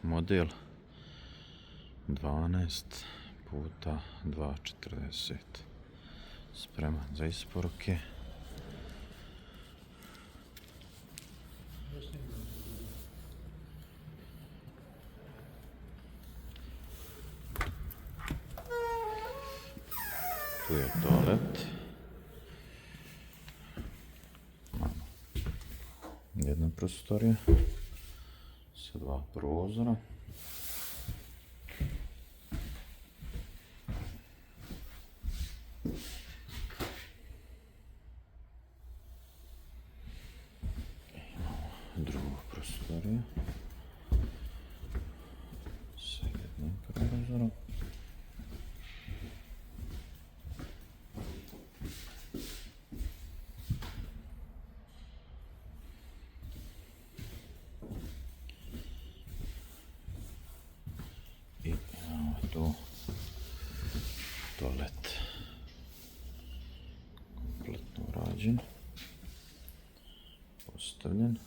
model 12 puta 2,40. Spreman za isporuke. Tu je toalet. Jedna prostorija sa 2 prozora. Imamo drugu prostoriju sa jednim prozorom. I imamo tu toalet kompletno urađen, postavljen.